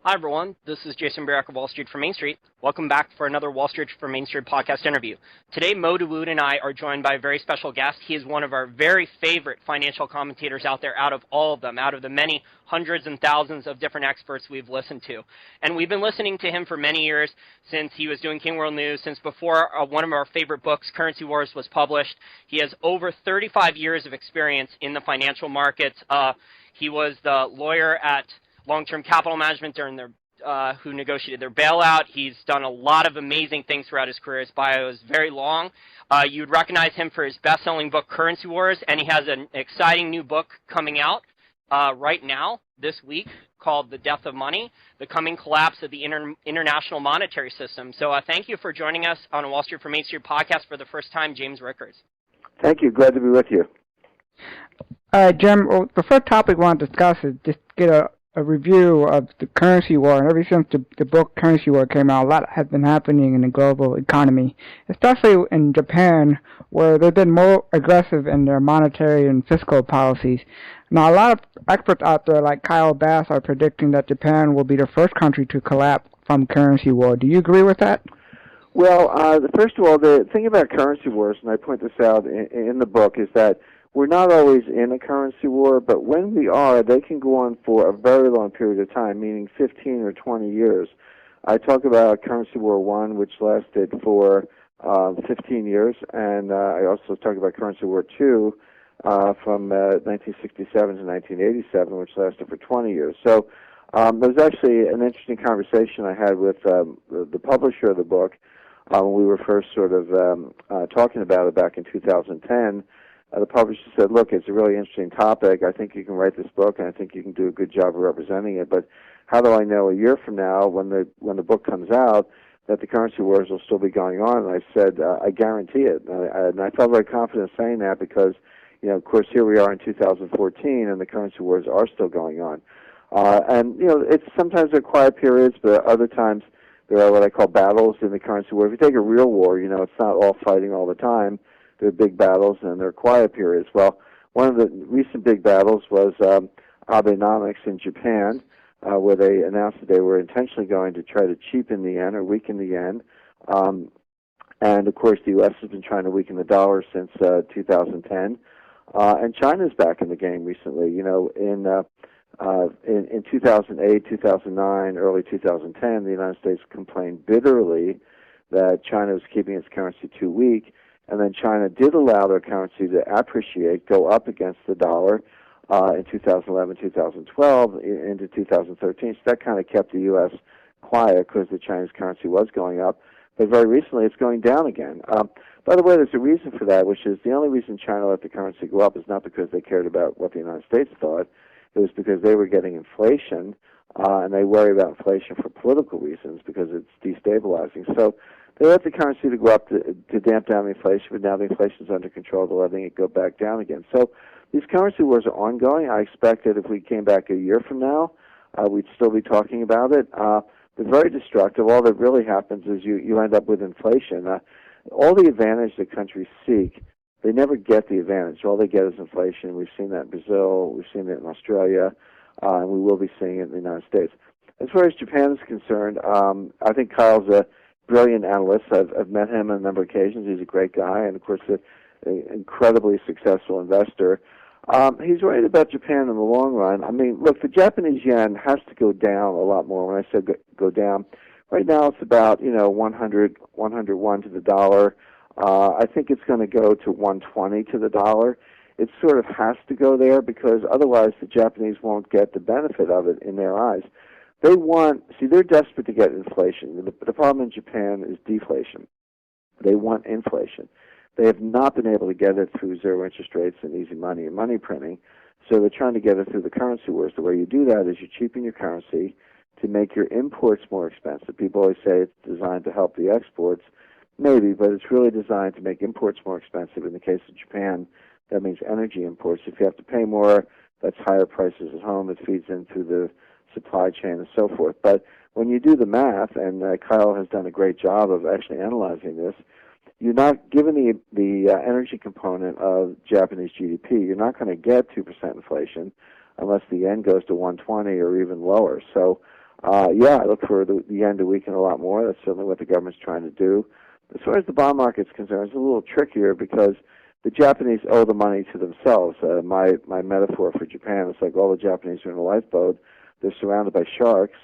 Hi, everyone. This is Jason Barrack of Wall Street for Main Street. Welcome back for another Wall Street for Main Street podcast interview. Today, Mo Dawood and I are joined by a very special guest. He is one of our very favorite financial commentators out there, out of all of them, out of the many hundreds and thousands of different experts we've listened to. And we've been listening to him for many years, since he was doing King World News, since before one of our favorite books, Currency Wars, was published. He has over 35 years of experience in the financial markets. He was the lawyer at Long-Term Capital Management during their who negotiated their bailout. He's done a lot of amazing things throughout his career. His bio is very long. You'd recognize him for his best-selling book, Currency Wars, and he has an exciting new book coming out right now, this week, called The Death of Money, The Coming Collapse of the International Monetary System. So thank you for joining us on a Wall Street for Main Street podcast for the first time, James Rickards. Thank you. Glad to be with you. Jim, the first topic we want to discuss is just get a review of the currency war. And ever since the book Currency War came out, a lot has been happening in the global economy, especially in Japan, where they've been more aggressive in their monetary and fiscal policies. Now, a lot of experts out there, like Kyle Bass, are predicting that Japan will be the first country to collapse from currency war. Do you agree with that? Well, first of all, the thing about currency wars, and I point this out in the book, is that we're not always in a currency war, but when we are, they can go on for a very long period of time, meaning 15 or 20 years. I talk about Currency War I, which lasted for 15 years, and I also talk about Currency War II from 1967 to 1987, which lasted for 20 years. So there was actually an interesting conversation I had with the publisher of the book when we were first sort of talking about it back in 2010. The publisher said, look, it's a really interesting topic. I think you can write this book, and I think you can do a good job of representing it. But how do I know a year from now, when the book comes out, that the currency wars will still be going on? And I said, I guarantee it. And I felt very confident saying that because, of course, here we are in 2014, and the currency wars are still going on. It's sometimes there are quiet periods, but other times there are what I call battles in the currency war. If you take a real war, it's not all fighting all the time. There are big battles and there are quiet periods. Well, one of the recent big battles was Abenomics in Japan, where they announced that they were intentionally going to try to cheapen the yen or weaken the yen. And, of course, the U.S. has been trying to weaken the dollar since 2010. And China's back in the game recently. In 2008, 2009, early 2010, the United States complained bitterly that China was keeping its currency too weak. And then China did allow their currency to appreciate, go up against the dollar in 2011, 2012, into 2013. So that kind of kept the U.S. quiet because the Chinese currency was going up. But very recently, it's going down again. By the way, there's a reason for that, which is the only reason China let the currency go up is not because they cared about what the United States thought. It was because they were getting inflation, and they worry about inflation for political reasons because it's destabilizing. So they let the currency to go up to damp down the inflation, but now the inflation is under control. They're letting it go back down again. So these currency wars are ongoing. I expect that if we came back a year from now, we'd still be talking about it. They're very destructive. All that really happens is you end up with inflation. All the advantage that countries seek, they never get the advantage. All they get is inflation. We've seen that in Brazil. We've seen it in Australia. And we will be seeing it in the United States. As far as Japan is concerned, I think Kyle's a brilliant analyst. I've met him on a number of occasions. He's a great guy, and of course, an incredibly successful investor. He's right about Japan in the long run. I mean, look, the Japanese yen has to go down a lot more. When I said go down, right now it's about 101 to the dollar. I think it's going to go to 120 to the dollar. It sort of has to go there because otherwise the Japanese won't get the benefit of it in their eyes. They're desperate to get inflation. The problem in Japan is deflation. They want inflation. They have not been able to get it through zero interest rates and easy money and money printing, so they're trying to get it through the currency wars. The way you do that is you cheapen your currency to make your imports more expensive. People always say it's designed to help the exports. Maybe, but it's really designed to make imports more expensive. In the case of Japan, that means energy imports. If you have to pay more, that's higher prices at home. It feeds into the supply chain and so forth. But when you do the math, and Kyle has done a great job of actually analyzing this, you're not given the energy component of Japanese GDP. You're not going to get 2% inflation unless the yen goes to 120 or even lower. So Yeah, I look for the yen to weaken a lot more. That's certainly what the government's trying to do. As far as the bond market's concerned, it's a little trickier because the Japanese owe the money to themselves. My metaphor for Japan is like all the Japanese are in a lifeboat. They're surrounded by sharks,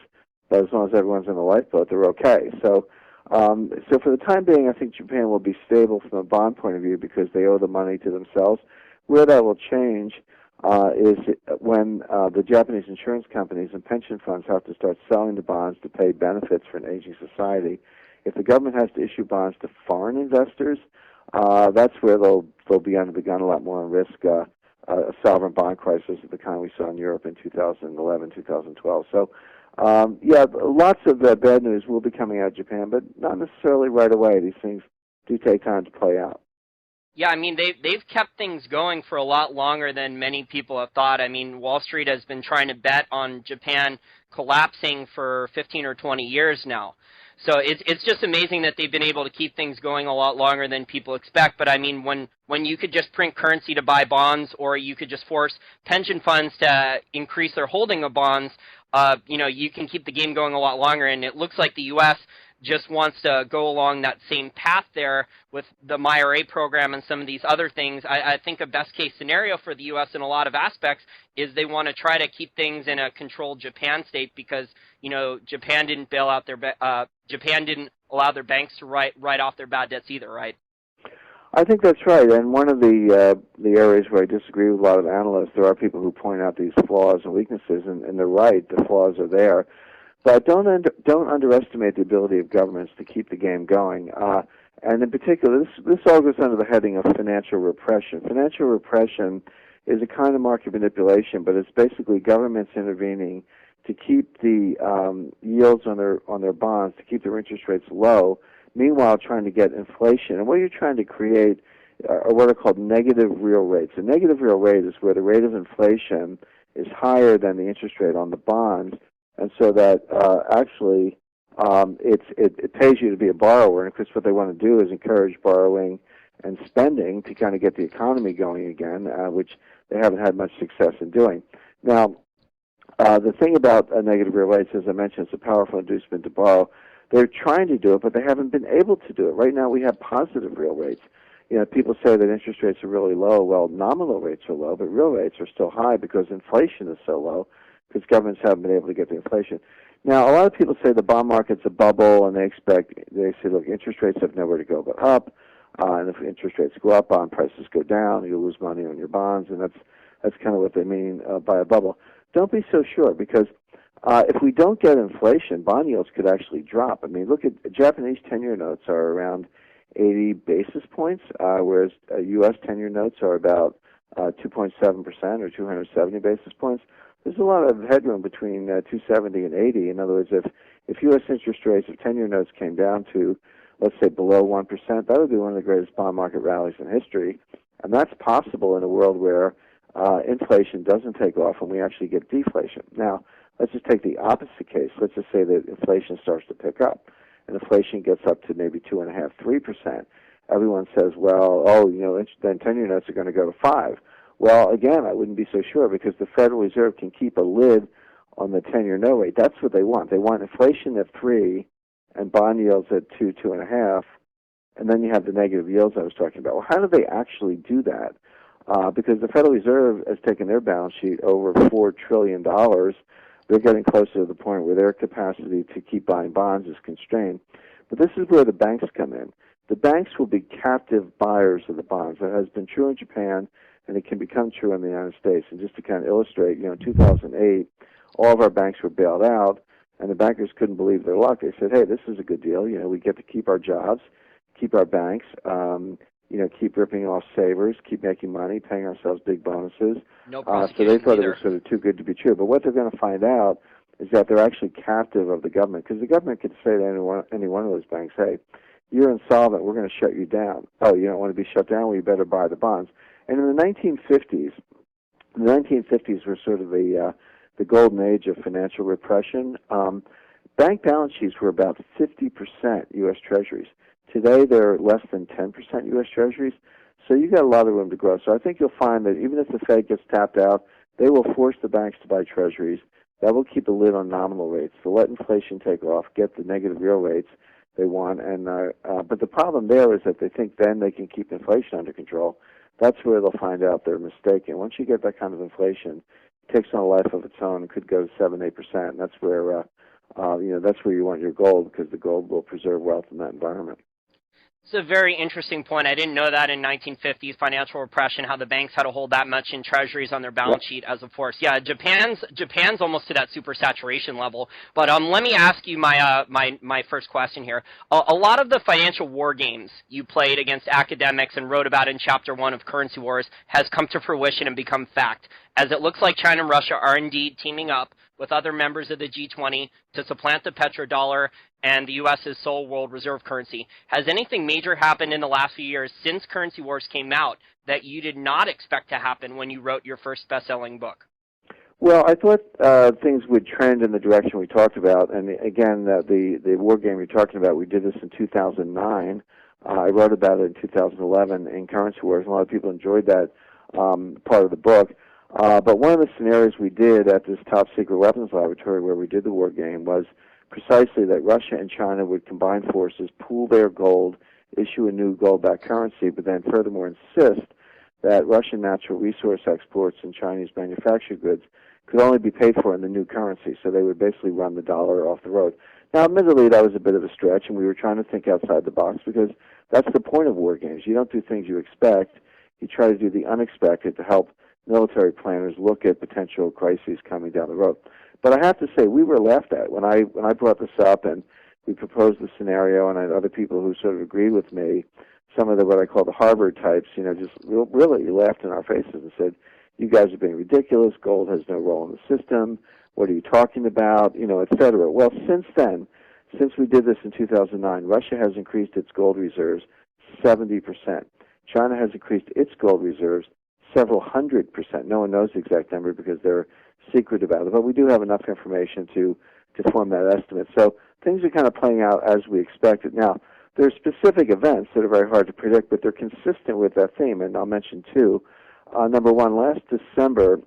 but as long as everyone's in a lifeboat, they're okay. So for the time being, I think Japan will be stable from a bond point of view because they owe the money to themselves. Where that will change is when the Japanese insurance companies and pension funds have to start selling the bonds to pay benefits for an aging society. If the government has to issue bonds to foreign investors, that's where they'll be under the gun a lot more and risk a sovereign bond crisis of the kind we saw in Europe in 2011, 2012. So, lots of bad news will be coming out of Japan, but not necessarily right away. These things do take time to play out. Yeah, I mean, they've kept things going for a lot longer than many people have thought. I mean, Wall Street has been trying to bet on Japan collapsing for 15 or 20 years now. So it's just amazing that they've been able to keep things going a lot longer than people expect. But I mean, when you could just print currency to buy bonds, or you could just force pension funds to increase their holding of bonds, you can keep the game going a lot longer. And it looks like the U.S. just wants to go along that same path there with the IRA program and some of these other things. I think a best case scenario for the U.S. in a lot of aspects is they want to try to keep things in a controlled Japan state because, Japan didn't bail out Japan didn't allow their banks to write off their bad debts either, right? I think that's right, and one of the areas where I disagree with a lot of analysts, there are people who point out these flaws and weaknesses, and they're right, the flaws are there. But don't underestimate the ability of governments to keep the game going. And in particular, this all goes under the heading of financial repression. Financial repression is a kind of market manipulation, but it's basically governments intervening to keep the yields on their bonds, to keep their interest rates low, meanwhile trying to get inflation. And what you're trying to create are what are called negative real rates. A negative real rate is where the rate of inflation is higher than the interest rate on the bonds, and so that actually it pays you to be a borrower. And of course, what they want to do is encourage borrowing and spending to kind of get the economy going again, which they haven't had much success in doing. Now, the thing about negative real rates, as I mentioned, it's a powerful inducement to borrow. They're trying to do it, but they haven't been able to do it. Right now, we have positive real rates. People say that interest rates are really low. Well, nominal rates are low, but real rates are still high because inflation is so low, because governments haven't been able to get the inflation. Now, a lot of people say the bond market's a bubble, and they say, look, interest rates have nowhere to go but up, and if interest rates go up, bond prices go down, you lose money on your bonds, and that's kind of what they mean by a bubble. Don't be so sure, because if we don't get inflation, bond yields could actually drop. I mean, look at Japanese 10-year notes are around 80 basis points, whereas U.S. 10-year notes are about 2.7% or 270 basis points. There's a lot of headroom between 270 and 80. In other words, if U.S. interest rates of 10-year notes came down to, let's say, below 1%, that would be one of the greatest bond market rallies in history. And that's possible in a world where inflation doesn't take off and we actually get deflation. Now, let's just take the opposite case. Let's just say that inflation starts to pick up, and inflation gets up to maybe 2.5%, 3%. Everyone says, well, then 10-year notes are going to go to 5%. Well, again, I wouldn't be so sure, because the Federal Reserve can keep a lid on the 10-year note rate. That's what they want. They want inflation at 3% and bond yields at 2, 2.5%, and then you have the negative yields I was talking about. Well, how do they actually do that? Because the Federal Reserve has taken their balance sheet over $4 trillion. They're getting closer to the point where their capacity to keep buying bonds is constrained. But this is where the banks come in. The banks will be captive buyers of the bonds. That has been true in Japan, and it can become true in the United States. And just to kind of illustrate, in 2008, all of our banks were bailed out, and the bankers couldn't believe their luck. They said, hey, this is a good deal. We get to keep our jobs, keep our banks, keep ripping off savers, keep making money, paying ourselves big bonuses. No so they thought either. it was sort of too good to be true. But what they're going to find out is that they're actually captive of the government, because the government could say to any one of those banks, hey, you're insolvent, we're going to shut you down. Oh, you don't want to be shut down? Well, you better buy the bonds. And in the 1950s were sort of the golden age of financial repression. Bank balance sheets were about 50% U.S. Treasuries. Today, they're less than 10% U.S. Treasuries, so you've got a lot of room to grow. So I think you'll find that even if the Fed gets tapped out, they will force the banks to buy Treasuries. That will keep the lid on nominal rates. So let inflation take off, get the negative real rates they want, and but the problem there is that they think then they can keep inflation under control. That's where they'll find out they're mistaken. Once you get that kind of inflation, it takes on a life of its own and could go to 7-8%. And that's where that's where you want your gold, because the gold will preserve wealth in that environment. It's a very interesting point. I didn't know that in 1950s financial repression, how the banks had to hold that much in treasuries on their balance sheet as a force. Yeah, Japan's almost to that super saturation level. But let me ask you my first question here. A lot of the financial war games you played against academics and wrote about in Chapter 1 of Currency Wars has come to fruition and become fact, as it looks like China and Russia are indeed teaming up with other members of the G20 to supplant the petrodollar and the U.S.'s sole world reserve currency. Has anything major happened in the last few years since Currency Wars came out that you did not expect to happen when you wrote your first best-selling book? Well, I thought things would trend in the direction we talked about. And again, the war game you're talking about, we did this in 2009. I wrote about it in 2011 in Currency Wars. A lot of people enjoyed that part of the book. But one of the scenarios we did at this top-secret weapons laboratory where we did the war game was precisely that Russia and China would combine forces, pool their gold, issue a new gold-backed currency, but then furthermore insist that Russian natural resource exports and Chinese manufactured goods could only be paid for in the new currency. So they would basically run the dollar off the road. Now, admittedly, that was a bit of a stretch, and we were trying to think outside the box because that's the point of war games. You don't do things you expect. You try to do the unexpected to help military planners look at potential crises coming down the road. But I have to say, we were laughed at. When I brought this up and we proposed the scenario, and I had other people who sort of agreed with me, some of the what I call the Harvard types, just really laughed in our faces and said, you guys are being ridiculous, gold has no role in the system, what are you talking about, et cetera. Well, since then, since we did this in 2009, Russia has increased its gold reserves 70%. China has increased its gold reserves several 100%. No one knows the exact number because they're secret about it, but we do have enough information to form that estimate. So things are kind of playing out as we expected. Now, there are specific events that are very hard to predict, but they're consistent with that theme, and I'll mention two. Number one, last December,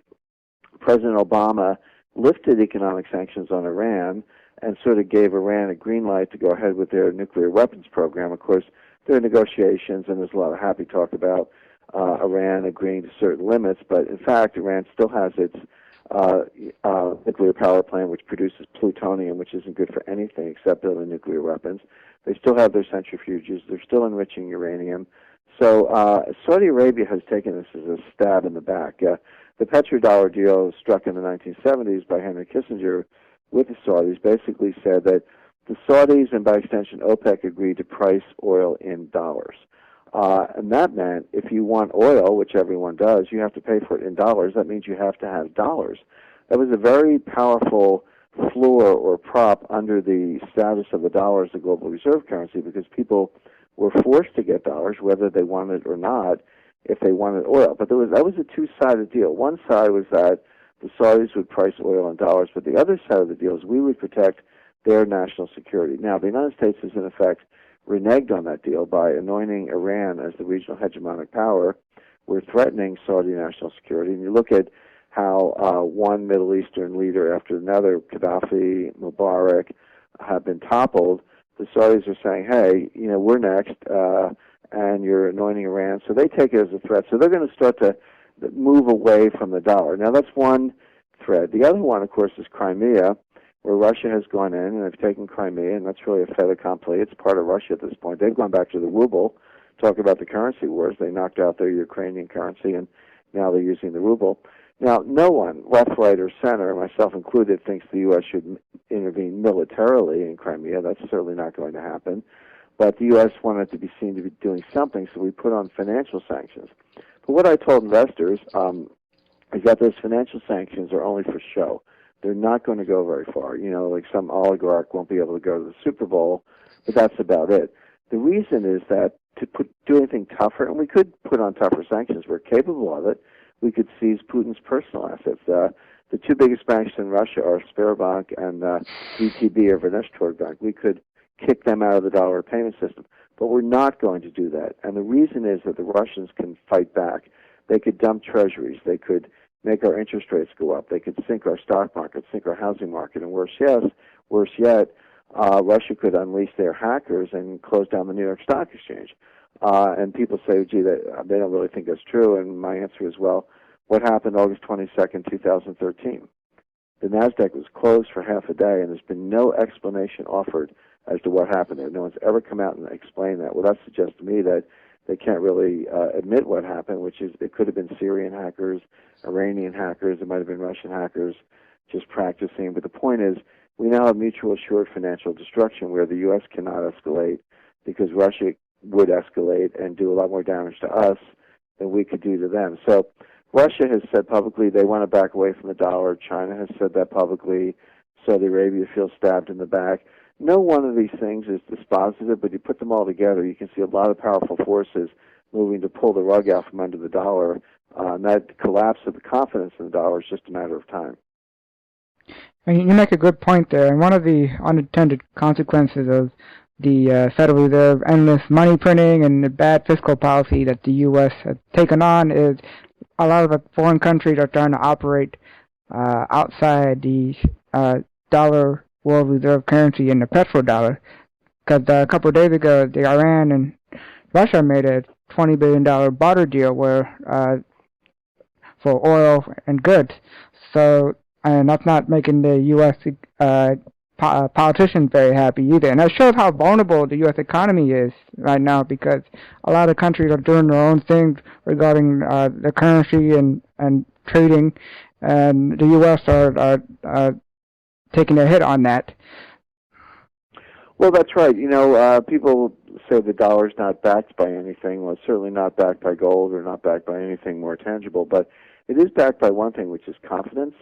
President Obama lifted economic sanctions on Iran and sort of gave Iran a green light to go ahead with their nuclear weapons program. Of course, there are negotiations, and there's a lot of happy talk about Iran agreeing to certain limits, but in fact, Iran still has its nuclear power plant, which produces plutonium, which isn't good for anything except building nuclear weapons. They still have their centrifuges. They're still enriching uranium. So Saudi Arabia has taken this as a stab in the back. The petrodollar deal struck in the 1970s by Henry Kissinger with the Saudis basically said that the Saudis and by extension OPEC agreed to price oil in dollars. And that meant if you want oil, which everyone does, you have to pay for it in dollars. That means you have to have dollars. That was a very powerful floor or prop under the status of the dollar as the global reserve currency because people were forced to get dollars whether they wanted or not if they wanted oil. But that was a two-sided deal. One side was that the Saudis would price oil in dollars, but the other side of the deal is we would protect their national security. Now, the United States has in effect reneged on that deal by anointing Iran as the regional hegemonic power. We're threatening Saudi national security. And you look at how one Middle Eastern leader after another, Gaddafi, Mubarak, have been toppled. The Saudis are saying, hey, we're next, and you're anointing Iran. So they take it as a threat. So they're going to start to move away from the dollar. Now, that's one thread. The other one, of course, is Crimea, where Russia has gone in and they've taken Crimea, and that's really a fait accompli. It's part of Russia at this point. They've gone back to the ruble, talk about the currency wars. They knocked out their Ukrainian currency, and now they're using the ruble. Now, no one, left, right, or center, myself included, thinks the U.S. should intervene militarily in Crimea. That's certainly not going to happen. But the U.S. wanted to be seen to be doing something, so we put on financial sanctions. But what I told investors is that those financial sanctions are only for show. They're not going to go very far. Like some oligarch won't be able to go to the Super Bowl, but that's about it. The reason is that to do anything tougher, and we could put on tougher sanctions, we're capable of it, we could seize Putin's personal assets. The two biggest banks in Russia are Sberbank and VTB, or Vneshtorgbank. We could kick them out of the dollar payment system, but we're not going to do that. And the reason is that the Russians can fight back. They could dump treasuries. They could make our interest rates go up. They could sink our stock market, sink our housing market, and worse yet, Russia could unleash their hackers and close down the New York Stock Exchange. And people say, gee, they don't really think that's true. And my answer is, well, what happened August 22nd, 2013? The NASDAQ was closed for half a day, and there's been no explanation offered as to what happened there. No one's ever come out and explained that. Well, that suggests to me that they can't really admit what happened, which is it could have been Syrian hackers, Iranian hackers, it might have been Russian hackers just practicing. But the point is, we now have mutual assured financial destruction where the U.S. cannot escalate because Russia would escalate and do a lot more damage to us than we could do to them. So Russia has said publicly they want to back away from the dollar. China has said that publicly. Saudi Arabia feels stabbed in the back. No one of these things is dispositive, but you put them all together, you can see a lot of powerful forces moving to pull the rug out from under the dollar. And that collapse of the confidence in the dollar is just a matter of time. And you make a good point there. And one of the unintended consequences of the Federal Reserve endless money printing and the bad fiscal policy that the U.S. has taken on is a lot of the foreign countries are trying to operate outside the dollar world reserve currency and the petrodollar. Because a couple of days ago, the Iran and Russia made a $20 billion barter deal where for oil and goods. So, and that's not making the U.S. Politicians very happy either. And that shows how vulnerable the U.S. economy is right now, because a lot of countries are doing their own things regarding the currency and trading, and the U.S. are taking a hit on that. Well, that's right. You know, people say the dollar's not backed by anything. Well, it's certainly not backed by gold or not backed by anything more tangible, but it is backed by one thing, which is confidence.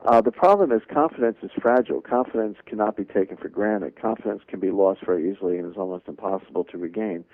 The problem is confidence is fragile. Confidence cannot be taken for granted. Confidence can be lost very easily and is almost impossible to regain.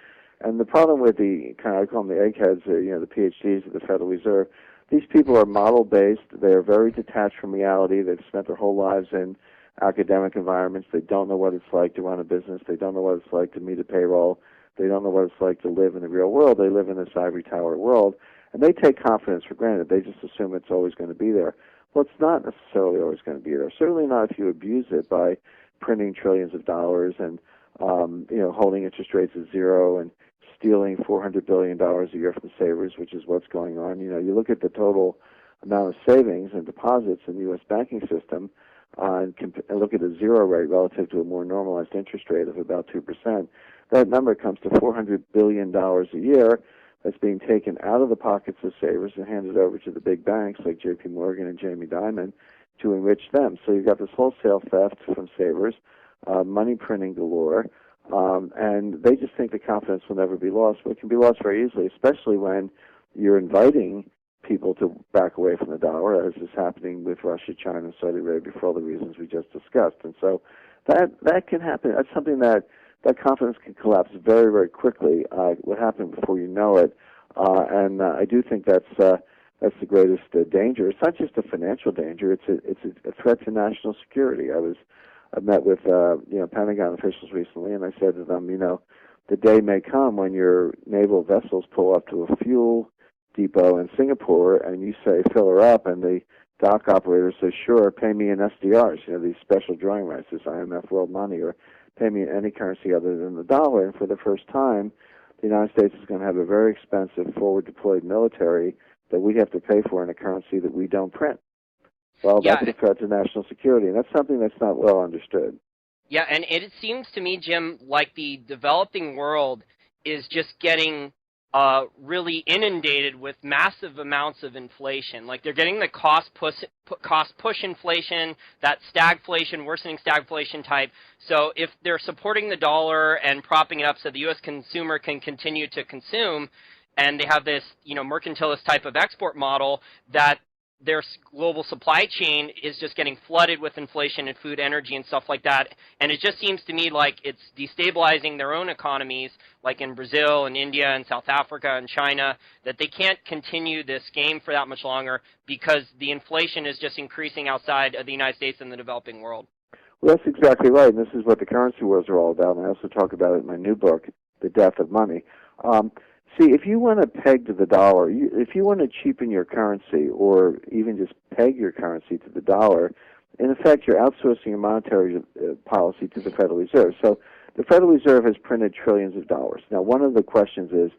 And the problem with the, I call them the eggheads, the PhDs of the Federal Reserve, these people are model-based. They are very detached from reality. They've spent their whole lives in academic environments. They don't know what it's like to run a business. They don't know what it's like to meet a payroll. They don't know what it's like to live in the real world. They live in this ivory tower world, and they take confidence for granted. They just assume it's always going to be there. Well, it's not necessarily always going to be there. Certainly not if you abuse it by printing trillions of dollars and holding interest rates at zero and stealing $400 billion a year from savers, which is what's going on. You look at the total amount of savings and deposits in the U.S. banking system and look at a zero rate relative to a more normalized interest rate of about 2%. That number comes to $400 billion a year that's being taken out of the pockets of savers and handed over to the big banks like J.P. Morgan and Jamie Dimon to enrich them. So you've got this wholesale theft from savers, money printing galore, and they just think the confidence will never be lost. But it can be lost very easily, especially when you're inviting people to back away from the dollar, as is happening with Russia, China, and Saudi Arabia for all the reasons we just discussed. And so that can happen. That's something that confidence can collapse very, very quickly. What happened before you know it, and I do think that's the greatest danger. It's not just a financial danger; it's a threat to national security. I met with Pentagon officials recently, and I said to them, the day may come when your naval vessels pull up to a fuel depot in Singapore, and you say fill her up, and the dock operator says sure, pay me in SDRs, these special drawing rights, this IMF world money, or pay me in any currency other than the dollar. And for the first time, the United States is going to have a very expensive forward-deployed military that we have to pay for in a currency that we don't print. Well, that's a threat to national security, and that's something that's not well understood. Yeah, and it seems to me, Jim, like the developing world is just getting really inundated with massive amounts of inflation. Like they're getting the cost push inflation, that stagflation, worsening stagflation type. So if they're supporting the dollar and propping it up so the U.S. consumer can continue to consume, and they have this, mercantilist type of export model, that their global supply chain is just getting flooded with inflation in food, energy, and stuff like that. And it just seems to me like it's destabilizing their own economies, like in Brazil and India and South Africa and China, that they can't continue this game for that much longer because the inflation is just increasing outside of the United States and the developing world. Well, that's exactly right. And this is what the currency wars are all about. And I also talk about it in my new book, The Death of Money. See, if you want to peg to the dollar, if you want to cheapen your currency or even just peg your currency to the dollar, in effect, you're outsourcing your monetary policy to the Federal Reserve. So the Federal Reserve has printed trillions of dollars. Now, one of the questions is,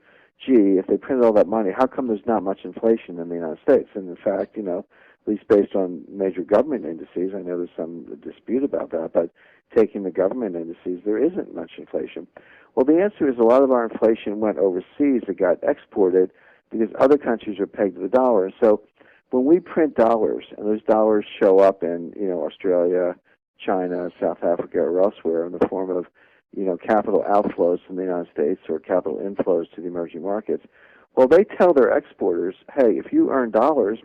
gee, if they printed all that money, how come there's not much inflation in the United States? And in fact, at least based on major government indices, I know there's some dispute about that, but taking the government indices, there isn't much inflation. Well, the answer is a lot of our inflation went overseas. It got exported because other countries are pegged to the dollar. So when we print dollars, and those dollars show up in, Australia, China, South Africa, or elsewhere in the form of, capital outflows from the United States or capital inflows to the emerging markets, well, they tell their exporters, hey, if you earn dollars,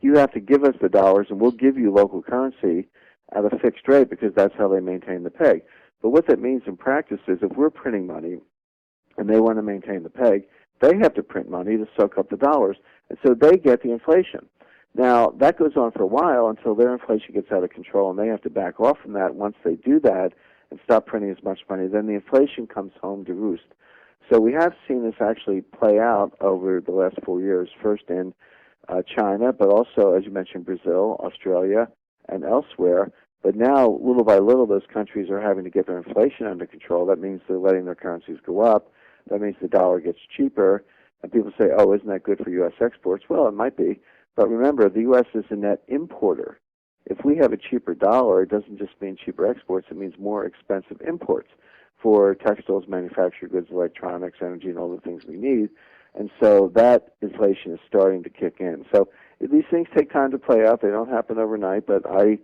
you have to give us the dollars, and we'll give you local currency at a fixed rate because that's how they maintain the peg. But what that means in practice is if we're printing money and they want to maintain the peg, they have to print money to soak up the dollars, and so they get the inflation. Now, that goes on for a while until their inflation gets out of control, and they have to back off from that. Once they do that and stop printing as much money, then the inflation comes home to roost. So we have seen this actually play out over the last 4 years, first in China, but also, as you mentioned, Brazil, Australia, and elsewhere. But now, little by little, those countries are having to get their inflation under control. That means they're letting their currencies go up. That means the dollar gets cheaper. And people say, oh, isn't that good for U.S. exports? Well, it might be. But remember, the U.S. is a net importer. If we have a cheaper dollar, it doesn't just mean cheaper exports. It means more expensive imports for textiles, manufactured goods, electronics, energy, and all the things we need. And so that inflation is starting to kick in. So these things take time to play out. They don't happen overnight, but I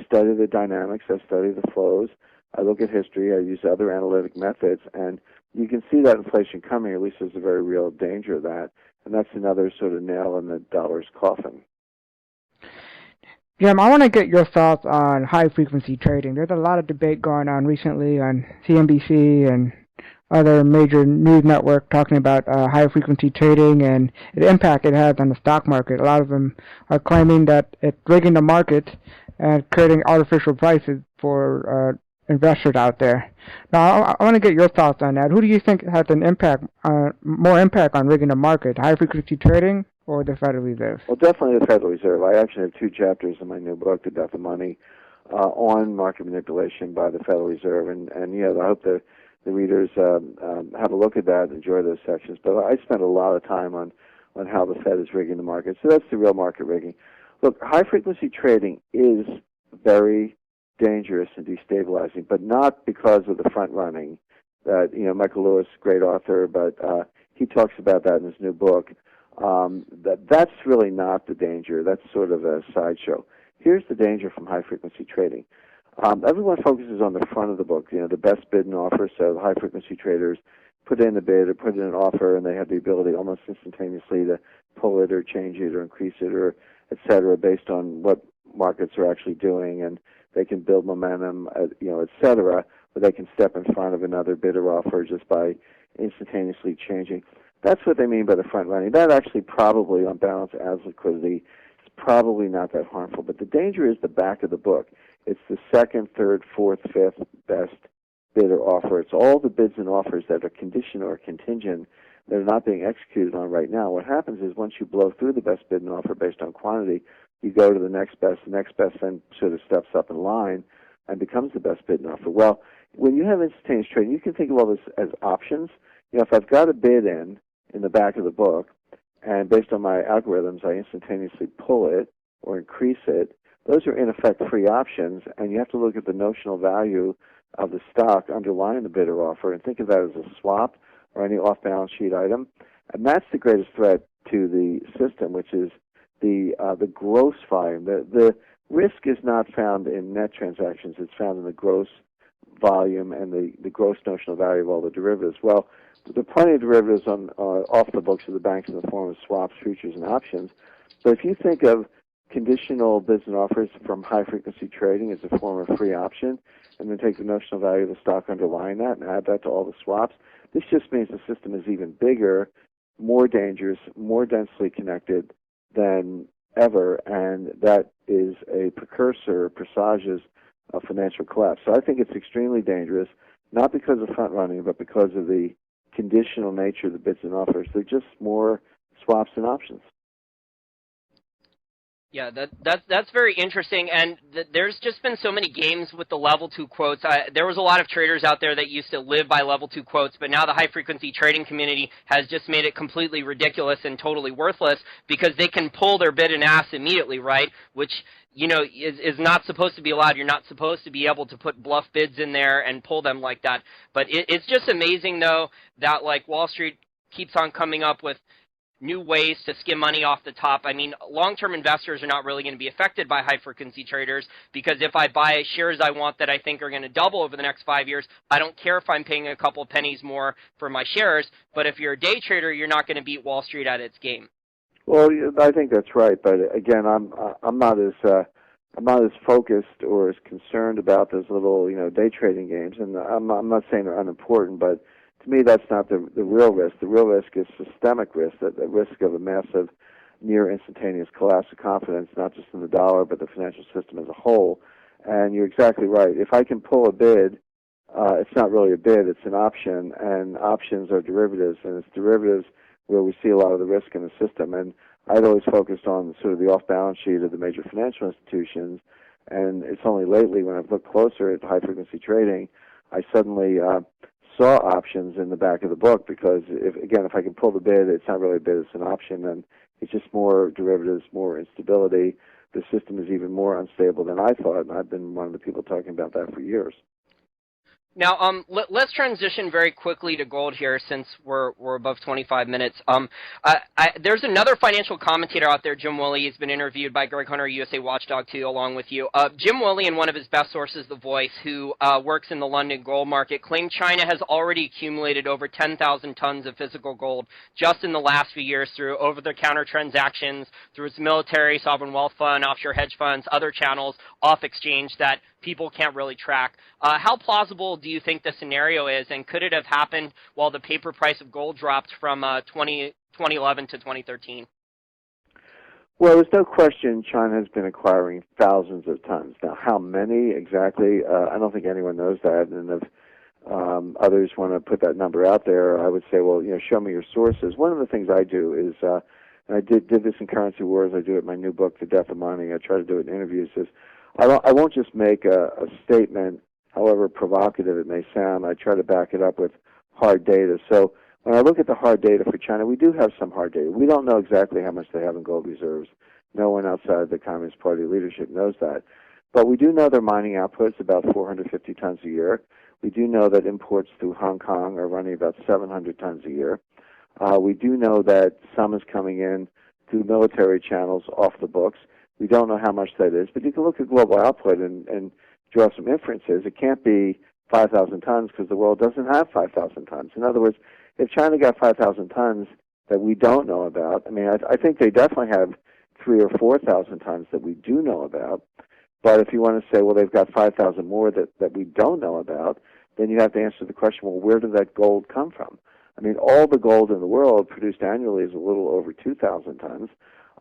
study the dynamics, I study the flows, I look at history, I use other analytic methods, and you can see that inflation coming. At least there's a very real danger of that, and that's another sort of nail in the dollar's coffin. Jim, I want to get your thoughts on high-frequency trading. There's a lot of debate going on recently on CNBC and other major news network talking about high-frequency trading and the impact it has on the stock market. A lot of them are claiming that it's rigging the market and creating artificial prices for investors out there. Now, I want to get your thoughts on that. Who do you think has an impact, more impact on rigging the market, high-frequency trading or the Federal Reserve? Well, definitely the Federal Reserve. I actually have 2 chapters in my new book, The Death of Money, on market manipulation by the Federal Reserve. And I hope the readers have a look at that and enjoy those sections. But I spent a lot of time on how the Fed is rigging the market. So that's the real market rigging. Look, high-frequency trading is very dangerous and destabilizing, but not because of the front-running that, Michael Lewis, great author, but he talks about that in his new book. That's really not the danger. That's sort of a sideshow. Here's the danger from high-frequency trading. Everyone focuses on the front of the book, the best bid and offer, so high-frequency traders put in a bid or put in an offer, and they have the ability almost instantaneously to pull it or change it or increase it or et cetera, based on what markets are actually doing, and they can build momentum, et cetera, but they can step in front of another bid or offer just by instantaneously changing. That's what they mean by the front running. That actually probably, on balance, adds liquidity. It's probably not that harmful, but the danger is the back of the book. It's the second, third, fourth, fifth best bid or offer. It's all the bids and offers that are conditional or contingent that are not being executed on right now. What happens is once you blow through the best bid and offer based on quantity, you go to the next best. The next best then sort of steps up in line and becomes the best bid and offer. Well, when you have instantaneous trading, you can think of all this as options. If I've got a bid in the back of the book, and based on my algorithms, I instantaneously pull it or increase it, those are in effect free options, and you have to look at the notional value of the stock underlying the bid or offer and think of that as a swap or any off-balance sheet item. And that's the greatest threat to the system, which is the gross volume. The risk is not found in net transactions. It's found in the gross volume and the gross notional value of all the derivatives. Well, there are plenty of derivatives off the books of the banks in the form of swaps, futures, and options. But if you think of conditional bids and offers from high-frequency trading as a form of free option, and then take the notional value of the stock underlying that and add that to all the swaps, this just means the system is even bigger, more dangerous, more densely connected than ever, and that is a precursor, presages of financial collapse. So I think it's extremely dangerous, not because of front running, but because of the conditional nature of the bids and offers. They're just more swaps and options. Yeah, that's very interesting, and there's just been so many games with the level 2 quotes. There was a lot of traders out there that used to live by level 2 quotes, but now the high-frequency trading community has just made it completely ridiculous and totally worthless because they can pull their bid and ask immediately, right? Which, you know, is not supposed to be allowed. You're not supposed to be able to put bluff bids in there and pull them like that. But it's just amazing, though, that, like, Wall Street keeps on coming up with new ways to skim money off the top. I mean, long-term investors are not really going to be affected by high-frequency traders because if I buy shares I want that I think are going to double over the next 5 years, I don't care if I'm paying a couple pennies more for my shares. But if you're a day trader, you're not going to beat Wall Street at its game. Well, I think that's right. But again, I'm not as focused or as concerned about those little day trading games. And I'm not saying they're unimportant, but to me, that's not the real risk. The real risk is systemic risk, the risk of a massive, near instantaneous collapse of confidence, not just in the dollar, but the financial system as a whole. And you're exactly right. If I can pull a bid, it's not really a bid, it's an option, and options are derivatives, and it's derivatives where we see a lot of the risk in the system. And I'd always focused on sort of the off-balance sheet of the major financial institutions, and it's only lately when I've looked closer at high-frequency trading, I suddenly saw options in the back of the book because, if I can pull the bid, it's not really a bid, it's an option, and it's just more derivatives, more instability. The system is even more unstable than I thought, and I've been one of the people talking about that for years. Now, let's transition very quickly to gold here since we're above 25 minutes. There's another financial commentator out there, Jim Willie. He's been interviewed by Greg Hunter, USA Watchdog, too, along with you. Jim Willie and one of his best sources, The Voice, who works in the London gold market, claimed China has already accumulated over 10,000 tons of physical gold just in the last few years through over-the-counter transactions, through its military, sovereign wealth fund, offshore hedge funds, other channels off exchange that people can't really track. How plausible do you think the scenario is, and could it have happened while the paper price of gold dropped from 2011 to 2013? Well, there's no question China has been acquiring thousands of tons. Now, how many exactly? I don't think anyone knows that, and if others want to put that number out there, I would say, well, show me your sources. One of the things I do is, and I did this in Currency Wars, I do it in my new book, The Death of Mining, I try to do it in interviews, is I won't just make a statement, however provocative it may sound. I try to back it up with hard data. So when I look at the hard data for China, we do have some hard data. We don't know exactly how much they have in gold reserves. No one outside the Communist Party leadership knows that. But we do know their mining output is about 450 tons a year. We do know that imports through Hong Kong are running about 700 tons a year. We do know that some is coming in through military channels off the books. We don't know how much that is, but you can look at global output and draw some inferences. It can't be 5,000 tons because the world doesn't have 5,000 tons. In other words, if China got 5,000 tons that we don't know about, I think they definitely have 3,000 or 4,000 tons that we do know about. But if you want to say, well, they've got 5,000 more that we don't know about, then you have to answer the question, well, where did that gold come from? All the gold in the world produced annually is a little over 2,000 tons.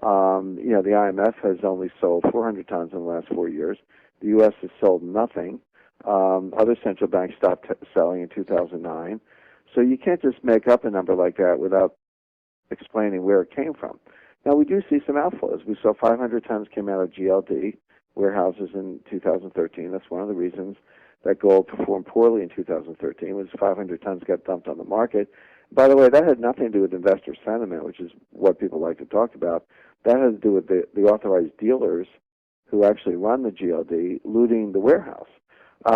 The IMF has only sold 400 tons in the last 4 years. The U.S. has sold nothing. Other central banks stopped selling in 2009. So you can't just make up a number like that without explaining where it came from. Now, we do see some outflows. We saw 500 tons came out of GLD warehouses in 2013. That's one of the reasons that gold performed poorly in 2013 was 500 tons got dumped on the market. By the way, that had nothing to do with investor sentiment, which is what people like to talk about. That had to do with the authorized dealers who actually run the GLD looting the warehouse.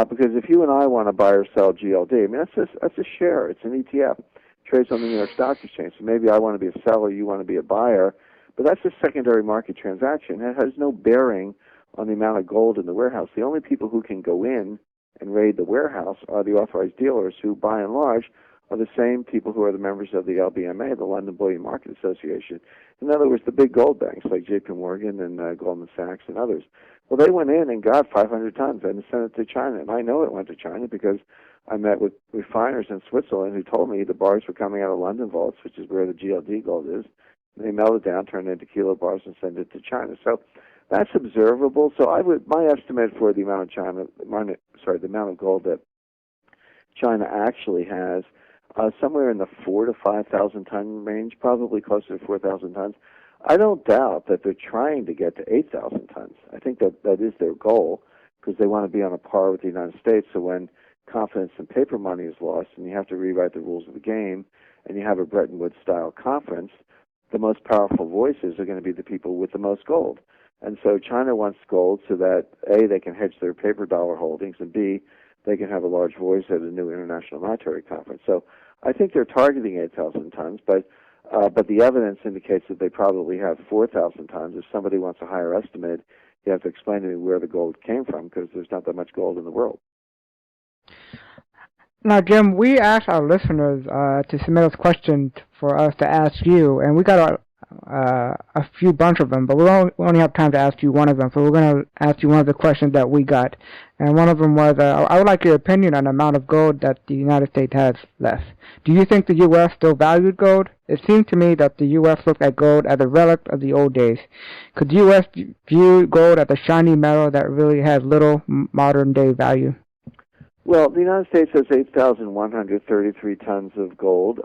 Because if you and I want to buy or sell GLD, that's a share. It's an ETF. Trades on the New York Stock Exchange. So maybe I want to be a seller, you want to be a buyer. But that's a secondary market transaction. It has no bearing on the amount of gold in the warehouse. The only people who can go in and raid the warehouse are the authorized dealers who, by and large, are the same people who are the members of the LBMA, the London Bullion Market Association. In other words, the big gold banks like J.P. Morgan and Goldman Sachs and others. Well, they went in and got 500 tons and sent it to China. And I know it went to China because I met with refiners in Switzerland who told me the bars were coming out of London vaults, which is where the GLD gold is. And they melt it down, turn it into kilo bars, and send it to China. So that's observable. So my estimate for the amount of the amount of gold that China actually has somewhere in the 4,000 to 5,000 ton range, probably closer to 4,000 tons. I don't doubt that they're trying to get to 8,000 tons. I think that is their goal because they want to be on a par with the United States. So when confidence in paper money is lost and you have to rewrite the rules of the game and you have a Bretton Woods-style conference, the most powerful voices are going to be the people with the most gold. And so China wants gold so that, A, they can hedge their paper dollar holdings, and B, they can have a large voice at a new international monetary conference. So I think they're targeting 8,000 tons, but the evidence indicates that they probably have 4,000 tons. If somebody wants a higher estimate, you have to explain to me where the gold came from because there's not that much gold in the world. Now, Jim, we asked our listeners to submit us questions for us to ask you, and we got a few bunch of them, but we only have time to ask you one of them, so we're going to ask you one of the questions that we got. And one of them was, I would like your opinion on the amount of gold that the United States has left. Do you think the U.S. still valued gold? It seemed to me that the U.S. looked at gold as a relic of the old days. Could the U.S. view gold as a shiny metal that really has little modern-day value? Well, the United States has 8,133 tons of gold.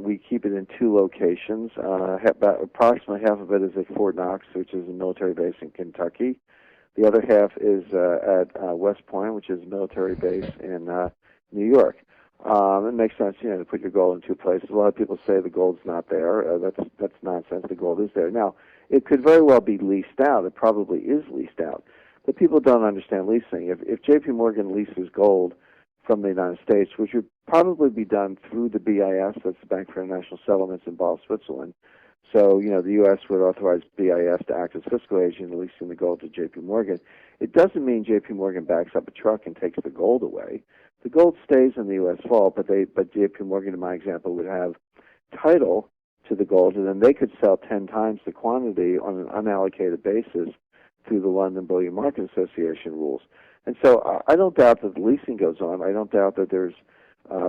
We keep it in two locations. Approximately half of it is at Fort Knox, which is a military base in Kentucky. The other half is at West Point, which is a military base in New York. It makes sense, to put your gold in two places. A lot of people say the gold's not there. That's nonsense. The gold is there. Now, it could very well be leased out. It probably is leased out. But people don't understand leasing. If J.P. Morgan leases gold from the United States, which would probably be done through the BIS, that's the Bank for International Settlements in Basel, Switzerland. So, the U.S. would authorize BIS to act as fiscal agent in leasing the gold to J.P. Morgan. It doesn't mean J.P. Morgan backs up a truck and takes the gold away. The gold stays in the U.S. vault, but J.P. Morgan, in my example, would have title to the gold, and then they could sell 10 times the quantity on an unallocated basis through the London Bullion Market Association rules. And so I don't doubt that the leasing goes on. I don't doubt that there's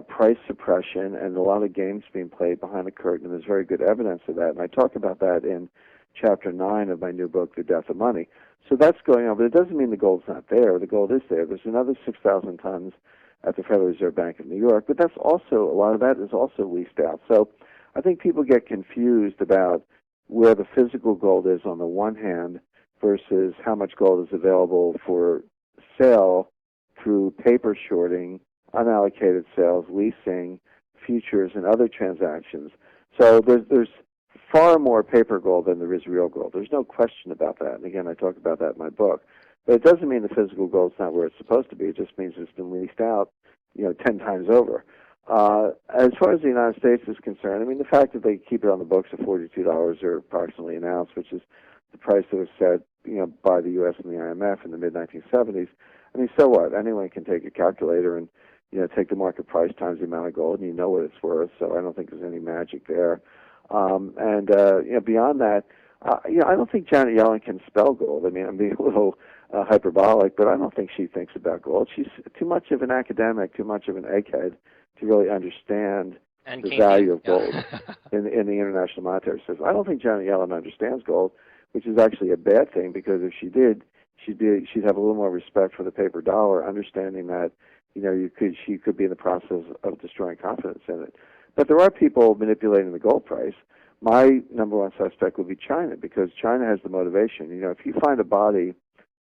price suppression and a lot of games being played behind the curtain, and there's very good evidence of that. And I talk about that in Chapter 9 of my new book, The Death of Money. So that's going on, but it doesn't mean the gold's not there. The gold is there. There's another 6,000 tons at the Federal Reserve Bank of New York, but that's also, a lot of that is also leased out. So I think people get confused about where the physical gold is on the one hand versus how much gold is available for sale through paper shorting, unallocated sales, leasing, futures, and other transactions. So there's far more paper gold than there is real gold. There's no question about that. And again, I talk about that in my book. But it doesn't mean the physical gold's not where it's supposed to be. It just means it's been leased out, 10 times over. As far as the United States is concerned, the fact that they keep it on the books at $42 or approximately an ounce, which is the price that was set, by the U.S. and the IMF in the mid-1970s. So what? Anyone can take a calculator and, take the market price times the amount of gold, and you know what it's worth. So I don't think there's any magic there. Beyond that, I don't think Janet Yellen can spell gold. I'm being a little hyperbolic, but I don't think she thinks about gold. She's too much of an academic, too much of an egghead to really understand the value of gold in the international monetary system. I don't think Janet Yellen understands gold, which is actually a bad thing, because if she did, she'd have a little more respect for the paper dollar, understanding that she could be in the process of destroying confidence in it. But there are people manipulating the gold price. My number one suspect would be China, because China has the motivation. If you find a body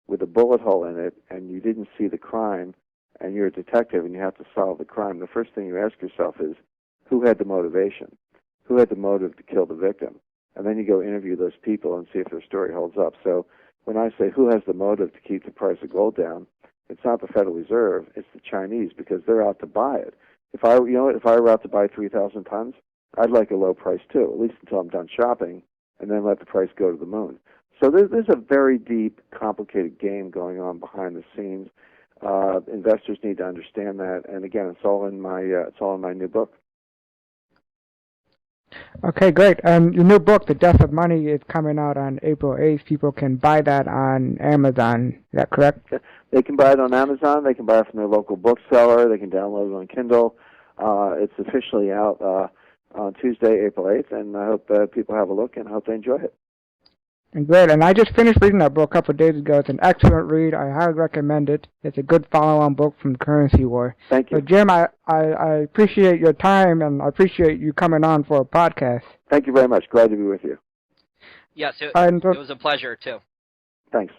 with a bullet hole in it and you didn't see the crime, and you're a detective and you have to solve the crime, the first thing you ask yourself is, who had the motivation? Who had the motive to kill the victim? And then you go interview those people and see if their story holds up. So when I say who has the motive to keep the price of gold down, it's not the Federal Reserve, it's the Chinese, because they're out to buy it. If I were out to buy 3,000 tons, I'd like a low price too, at least until I'm done shopping, and then let the price go to the moon. So there's a very deep, complicated game going on behind the scenes. Investors need to understand that, and again, it's all in my new book. Okay, great. Your new book, The Death of Money, is coming out on April 8th. People can buy that on Amazon. Is that correct? They can buy it on Amazon. They can buy it from their local bookseller. They can download it on Kindle. It's officially out on Tuesday, April 8th, and I hope people have a look and I hope they enjoy it. And great, and I just finished reading that book a couple of days ago. It's an excellent read. I highly recommend it. It's a good follow-on book from Currency War. Thank you. So, Jim, I appreciate your time, and I appreciate you coming on for a podcast. Thank you very much. Glad to be with you. Yes, it was a pleasure, too. Thanks.